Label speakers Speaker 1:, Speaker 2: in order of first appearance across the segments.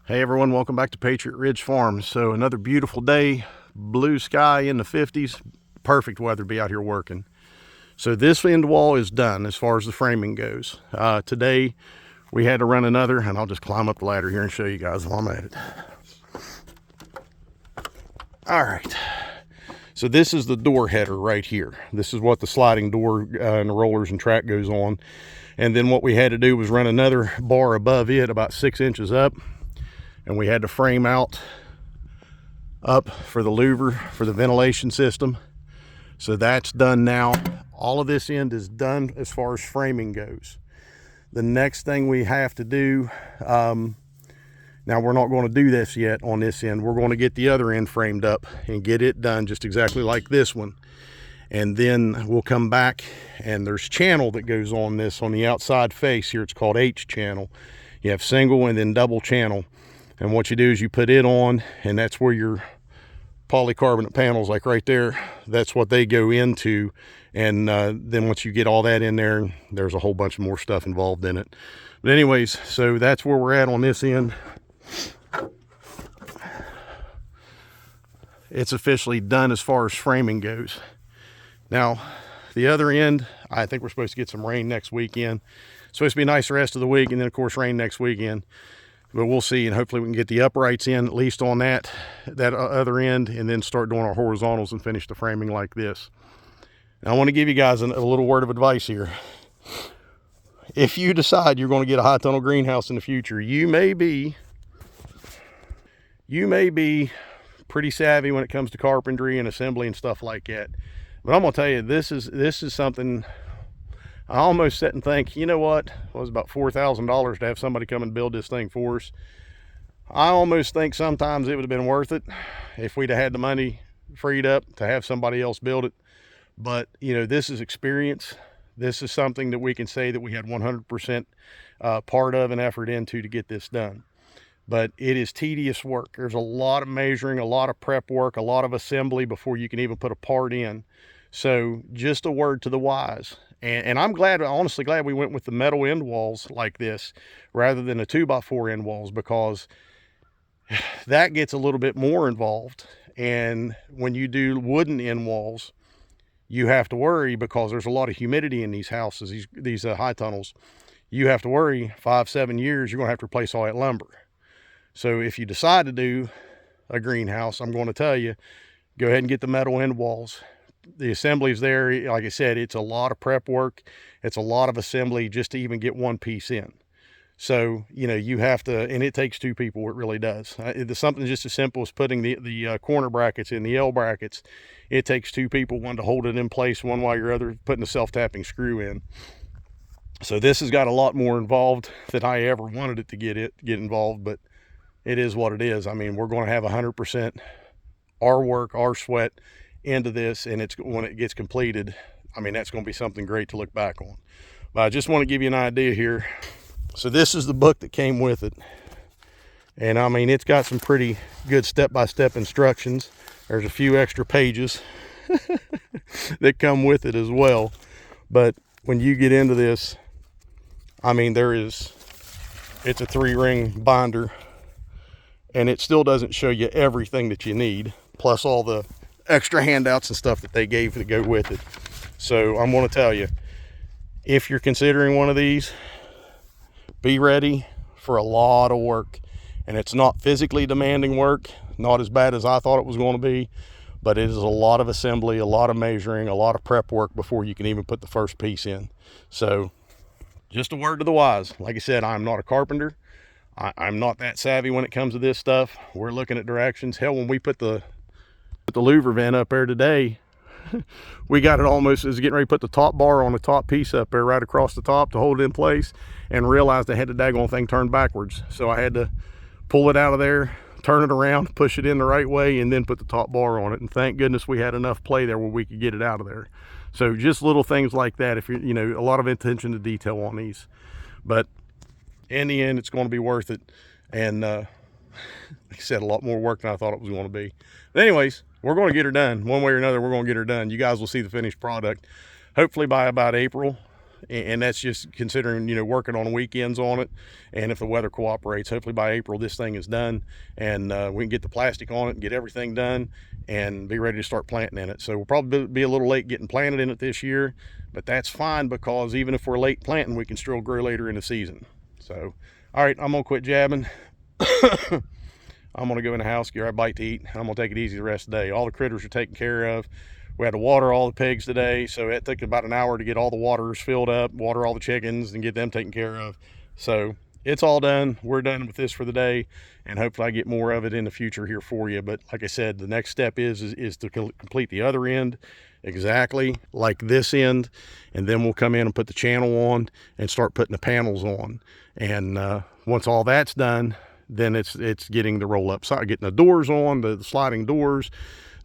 Speaker 1: Hey everyone, welcome back to Patriot Ridge Farms. So another beautiful day, blue sky in the 50s, perfect weather to be out here working. So this end wall is done as far as the framing goes. Today we had to run another, and I'll just climb up the ladder here and show you guys while I'm at it. All right, so this is the door header right here. This is what the sliding door and the rollers and track goes on. And then what we had to do was run another bar above it about 6 inches up. And we had to frame out up for the louver for the ventilation system. So that's done now. All of this end is done as far as framing goes. The next thing we have to do, now we're not going to do this yet on this end. We're going to get the other end framed up and get it done just exactly like this one. And then we'll come back, and there's channel that goes on this on the outside face here. It's called H channel. You have single and then double channel. And what you do is you put it on, and that's where your polycarbonate panels, like right there, that's what they go into. And then once you get all that in there, there's a whole bunch of more stuff involved in it. But anyways, so that's where we're at on this end. It's officially done as far as framing goes. Now, the other end, I think we're supposed to get some rain next weekend. It's supposed to be nice the rest of the week, and then of course rain next weekend. But we'll see, and hopefully we can get the uprights in at least on that other end, and then start doing our horizontals and finish the framing like this. Now, I want to give you guys a little word of advice here. If you decide you're going to get a high tunnel greenhouse in the future, you may be pretty savvy when it comes to carpentry and assembly and stuff like that. But I'm going to tell you, this is something I almost sit and think, you know what, it was about $4,000 to have somebody come and build this thing for us. I almost think sometimes it would have been worth it if we'd have had the money freed up to have somebody else build it. But, you know, this is experience. This is something that we can say that we had 100% part of and effort into to get this done. But it is tedious work. There's a lot of measuring, a lot of prep work, a lot of assembly before you can even put a part in. So just a word to the wise. And I'm glad, honestly glad we went with the metal end walls like this rather than the 2x4 end walls, because that gets a little bit more involved. And when you do wooden end walls, you have to worry, because there's a lot of humidity in these houses, these high tunnels. You have to worry 5-7 years, you're going to have to replace all that lumber. So if you decide to do a greenhouse, I'm going to tell you, go ahead and get the metal end walls. The assembly's there, like I said, it's a lot of prep work. It's a lot of assembly just to even get one piece in. So, you know, you have to, and it takes two people, it really does. It's something just as simple as putting the corner brackets in, the L brackets. It takes two people, one to hold it in place, one while your other putting the self-tapping screw in. So this has got a lot more involved than I ever wanted it to get involved, but it is what it is. I mean, we're going to have 100% our work, our sweat into this, and it's when it gets completed, I mean, that's going to be something great to look back on. But I just want to give you an idea here. So this is the book that came with it, and I mean, it's got some pretty good step-by-step instructions. There's a few extra pages that come with it as well. But when you get into this, I mean, it's a 3-ring binder, and it still doesn't show you everything that you need, plus all the extra handouts and stuff that they gave to go with it. So I'm going to tell you, if you're considering one of these, be ready for a lot of work. And it's not physically demanding work, not as bad as I thought it was going to be, but it is a lot of assembly, a lot of measuring, a lot of prep work before you can even put the first piece in. So just a word to the wise. Like I said, I'm not a carpenter. I'm not that savvy when it comes to this stuff. We're looking at directions. Hell, when we put the louver vent up there today, we got it almost as getting ready to put the top bar on the top piece up there right across the top to hold it in place, and realized I had the daggone thing turned backwards. So I had to pull it out of there, turn it around, push it in the right way, and then put the top bar on it. And thank goodness we had enough play there where we could get it out of there. So just little things like that, if you know, a lot of attention to detail on these. But in the end, it's going to be worth it. And like I said, a lot more work than I thought it was going to be. But anyways, we're going to get her done. One way or another, we're going to get her done. You guys will see the finished product hopefully by about April. and that's just considering, you know, working on weekends on it. And if the weather cooperates, hopefully by April this thing is done, and we can get the plastic on it and get everything done and be ready to start planting in it. So we'll probably be a little late getting planted in it this year, but that's fine, because even if we're late planting, we can still grow later in the season. So all right, I'm gonna quit jabbing. I'm gonna go in the house, get a bite to eat, and I'm gonna take it easy the rest of the day. All the critters are taken care of. We had to water all the pigs today, so it took about an hour to get all the waters filled up, water all the chickens, and get them taken care of. So it's all done. We're done with this for the day, and hopefully I get more of it in the future here for you. But like I said, the next step is to complete the other end exactly like this end, and then we'll come in and put the channel on and start putting the panels on. And once all that's done, then it's getting the roll up side, getting the doors on, the sliding doors,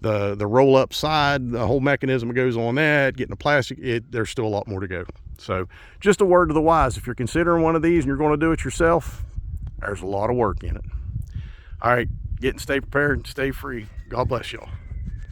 Speaker 1: the roll up side, the whole mechanism that goes on that, getting the plastic. There's still a lot more to go. So just a word to the wise, if you're considering one of these and you're going to do it yourself, there's a lot of work in it. All right, stay prepared and stay free. God bless y'all.